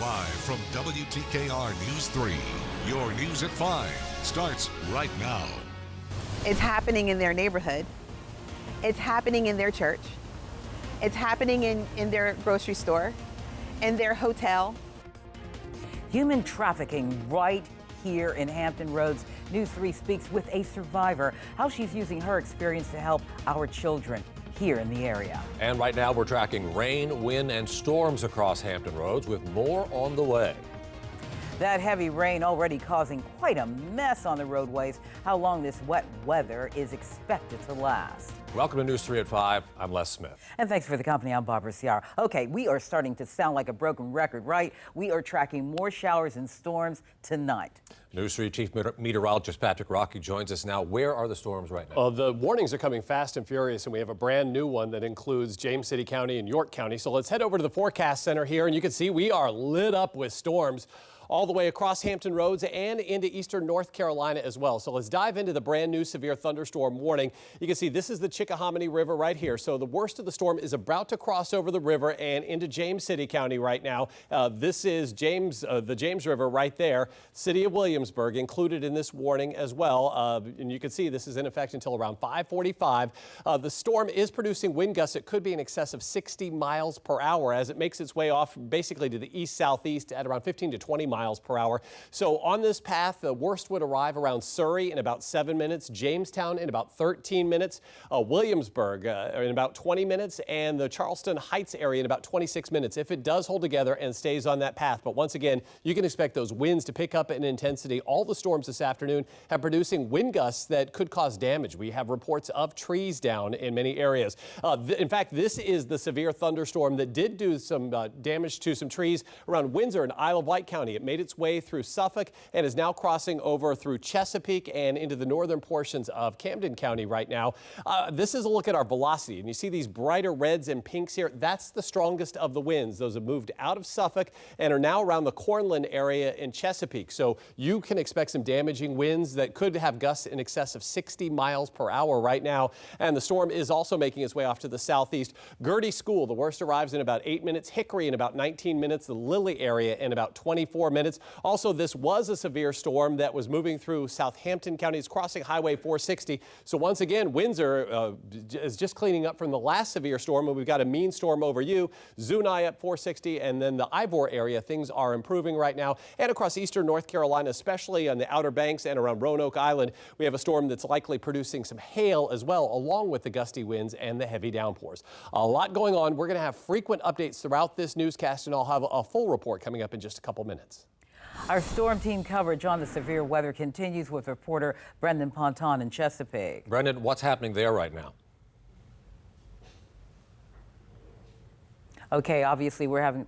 Live from WTKR News 3, your news at 5 starts right now. It's happening in their neighborhood. It's happening in their church. It's happening in their grocery store, in their hotel. Human trafficking right here in Hampton Roads. News 3 speaks with a survivor, how she's using her experience to help our children here in the area. And right now we're tracking rain, wind, and storms across Hampton Roads with more on the way. That heavy rain already causing quite a mess on the roadways. How long this wet weather is expected to last. Welcome to News 3 at 5. I'm Les Smith. And thanks for the company. I'm Barbara Ciara. Okay, we are starting to sound like a broken record, right? We are tracking more showers and storms tonight. News 3 Chief Meteorologist Patrick Rocky joins us now. Where are the storms right now? The warnings are coming fast and furious, and we have a brand new one that includes James City County and York County. So let's head over to the forecast center here, and you can see we are lit up with storms all the way across Hampton Roads and into eastern North Carolina as well. So let's dive into the brand new severe thunderstorm warning. You can see this is the Chickahominy River right here. So the worst of the storm is about to cross over the river and into James City County right now. This is the James River right there. City of Williamsburg included in this warning as well. And you can see this is in effect until around 5:45. The storm is producing wind gusts. It could be in excess of 60 miles per hour as it makes its way off basically to the east-southeast at around 15 to 20 miles per hour. So on this path, the worst would arrive around Surrey in about 7 minutes, Jamestown in about 13 minutes, Williamsburg in about 20 minutes, and the Charleston Heights area in about 26 minutes if it does hold together and stays on that path. But once again, you can expect those winds to pick up in intensity. All the storms this afternoon have producing wind gusts that could cause damage. We have reports of trees down in many areas. In fact, this is the severe thunderstorm that did do some damage to some trees around Windsor and Isle of Wight County. It made its way through Suffolk and is now crossing over through Chesapeake and into the northern portions of Camden County right now. This is a look at our velocity, and you see these brighter reds and pinks here. That's the strongest of the winds. Those have moved out of Suffolk and are now around the Cornland area in Chesapeake. So you can expect some damaging winds that could have gusts in excess of 60 miles per hour right now. And the storm is also making its way off to the southeast. Gertie School, the worst arrives in about 8 minutes. Hickory in about 19 minutes. The Lilly area in about 24 minutes. Also, this was a severe storm that was moving through Southampton County. It's crossing Highway 460. So once again, Windsor is just cleaning up from the last severe storm, and we've got a mean storm over you. Zuni at 460, and then the Ivor area, things are improving right now. And across eastern North Carolina, especially on the Outer Banks and around Roanoke Island, we have a storm that's likely producing some hail as well, along with the gusty winds and the heavy downpours. A lot going on. We're going to have frequent updates throughout this newscast, and I'll have a full report coming up in just a couple minutes. Our storm team coverage on the severe weather continues with reporter Brendan Ponton in Chesapeake. Brendan, what's happening there right now? Okay, obviously we're having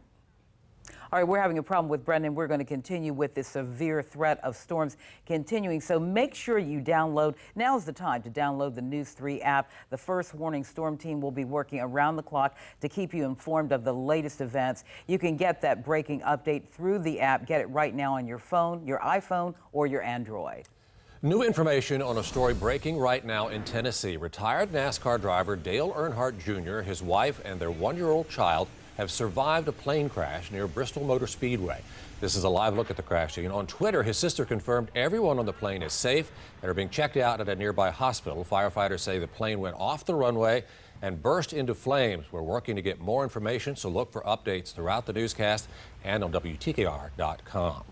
a problem with Brendan. We're going to continue with this severe threat of storms continuing. So make sure you download. Now's the time to download the News 3 app. The First Warning Storm Team will be working around the clock to keep you informed of the latest events. You can get that breaking update through the app. Get it right now on your phone, your iPhone, or your Android. New information on a story breaking right now in Tennessee. Retired NASCAR driver Dale Earnhardt Jr., his wife, and their one-year-old child have survived a plane crash near Bristol Motor Speedway. This is a live look at the crash scene. On Twitter, his sister confirmed everyone on the plane is safe and are being checked out at a nearby hospital. Firefighters say the plane went off the runway and burst into flames. We're working to get more information, so look for updates throughout the newscast and on WTKR.com.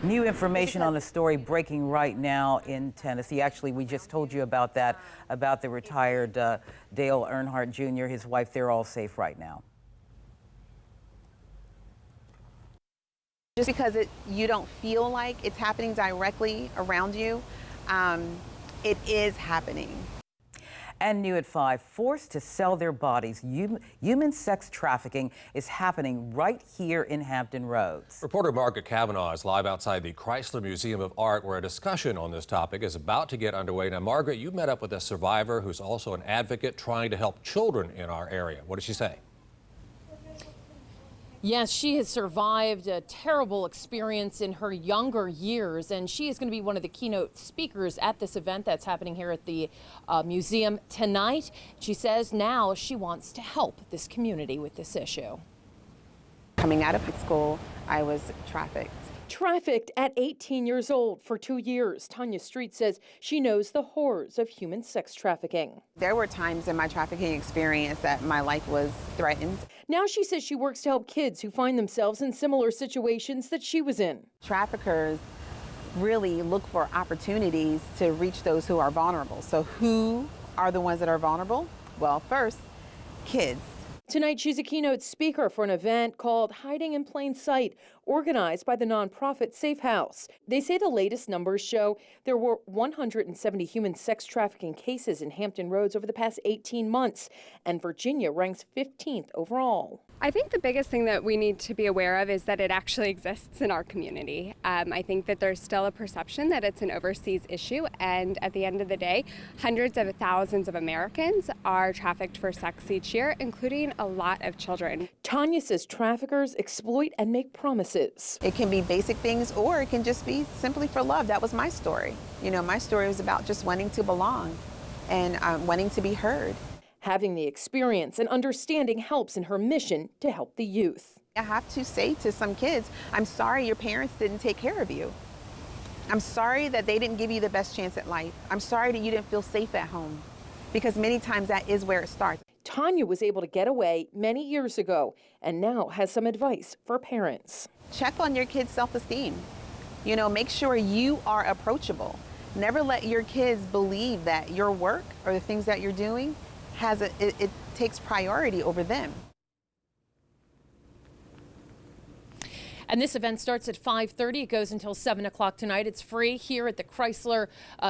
New information on the story breaking right now in Tennessee. Actually, we just told you about that, about the retired Dale Earnhardt Jr., his wife. They're all safe right now. Just because you don't feel like it's happening directly around you, it is happening. And new at 5, forced to sell their bodies. Human sex trafficking is happening right here in Hampton Roads. Reporter Margaret Kavanaugh is live outside the Chrysler Museum of Art, where a discussion on this topic is about to get underway. Now, Margaret, you met up with a survivor who's also an advocate trying to help children in our area. What did she say? Yes, she has survived a terrible experience in her younger years, and she is going to be one of the keynote speakers at this event that's happening here at the museum tonight. She says now she wants to help this community with this issue. Coming out of high school, I was trafficked. Trafficked at 18 years old for 2 years, Tanya Street says she knows the horrors of human sex trafficking. There were times in my trafficking experience that my life was threatened. Now she says she works to help kids who find themselves in similar situations that she was in. Traffickers really look for opportunities to reach those who are vulnerable. So who are the ones that are vulnerable? Well, first, kids. Tonight, she's a keynote speaker for an event called Hiding in Plain Sight, organized by the nonprofit Safe House. They say the latest numbers show there were 170 human sex trafficking cases in Hampton Roads over the past 18 months, and Virginia ranks 15th overall. I think the biggest thing that we need to be aware of is that it actually exists in our community. I think that there's still a perception that it's an overseas issue, and at the end of the day, hundreds of thousands of Americans are trafficked for sex each year, including a lot of children. Tanya says traffickers exploit and make promises. It can be basic things, or it can just be simply for love. That was my story. You know, my story was about just wanting to belong and wanting to be heard. Having the experience and understanding helps in her mission to help the youth. I have to say to some kids, I'm sorry your parents didn't take care of you. I'm sorry that they didn't give you the best chance at life. I'm sorry that you didn't feel safe at home, because many times that is where it starts. Tanya was able to get away many years ago and now has some advice for parents. Check on your kids' self-esteem. You know, make sure you are approachable. Never let your kids believe that your work or the things that you're doing it takes priority over them. And this event starts at 5:30. It goes until 7 o'clock tonight. It's free here at the Chrysler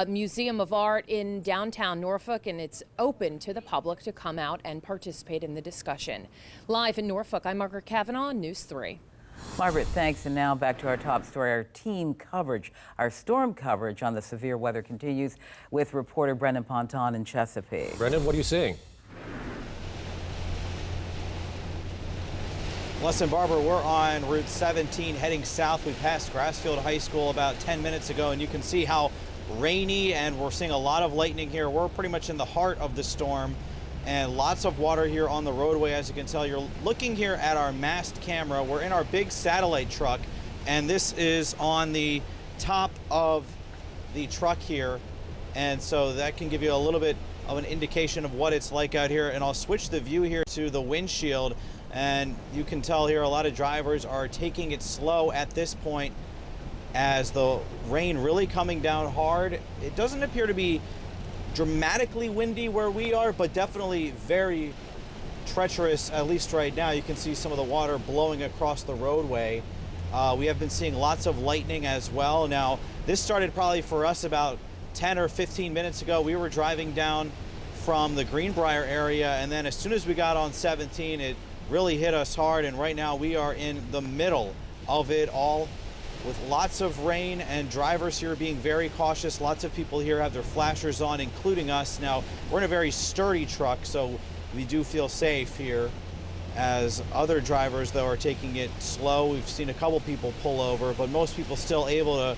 Museum of Art in downtown Norfolk, and it's open to the public to come out and participate in the discussion. Live in Norfolk, I'm Margaret Kavanaugh, News 3. Margaret, thanks. And now back to our top story. Our team coverage, our storm coverage on the severe weather continues with reporter Brendan Ponton in Chesapeake. Brendan, what are you seeing? Listen, Barbara, we're on Route 17 heading south. We passed Grassfield High School about 10 minutes ago, and you can see how rainy, and we're seeing a lot of lightning here. We're pretty much in the heart of the storm, and lots of water here on the roadway. As you can tell, you're looking here at our mast camera. We're in our big satellite truck, and this is on the top of the truck here, and so that can give you a little bit of an indication of what it's like out here. And I'll switch the view here to the windshield, and you can tell here a lot of drivers are taking it slow at this point as the rain really coming down hard. It doesn't appear to be dramatically windy where we are, but definitely very treacherous, at least right now. You can see some of the water blowing across the roadway. We have been seeing lots of lightning as well. Now, this started probably for us about 10 or 15 minutes ago. We were driving down from the Greenbrier area, and then as soon as we got on 17, it really hit us hard, and right now we are in the middle of it all with lots of rain, and drivers here being very cautious. Lots of people here have their flashers on, including us. Now, we're in a very sturdy truck, so we do feel safe here, as other drivers, though, are taking it slow. We've seen a couple people pull over, but most people still able to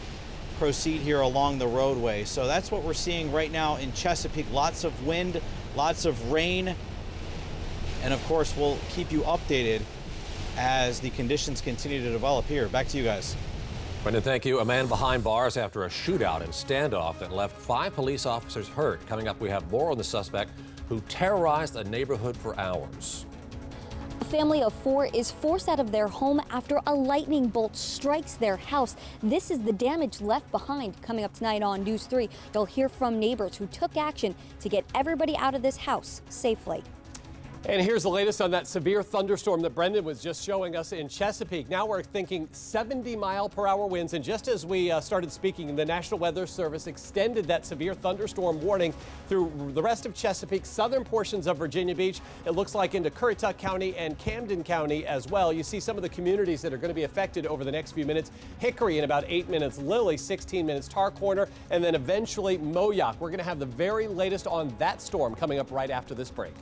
proceed here along the roadway. So that's what we're seeing right now in Chesapeake. Lots of wind, lots of rain, and of course, we'll keep you updated as the conditions continue to develop here. Back to you guys. Brendan, thank you. A man behind bars after a shootout and standoff that left 5 police officers hurt. Coming up, we have more on the suspect who terrorized a neighborhood for hours. A family of 4 is forced out of their home after a lightning bolt strikes their house. This is the damage left behind. Coming up tonight on News 3, you'll hear from neighbors who took action to get everybody out of this house safely. And here's the latest on that severe thunderstorm that Brendan was just showing us in Chesapeake. Now we're thinking 70-mile-per-hour winds. And just as we started speaking, the National Weather Service extended that severe thunderstorm warning through the rest of Chesapeake, southern portions of Virginia Beach. It looks like into Currituck County and Camden County as well. You see some of the communities that are going to be affected over the next few minutes. Hickory in about 8 minutes, Lily 16 minutes, Tar Corner, and then eventually Moyock. We're going to have the very latest on that storm coming up right after this break.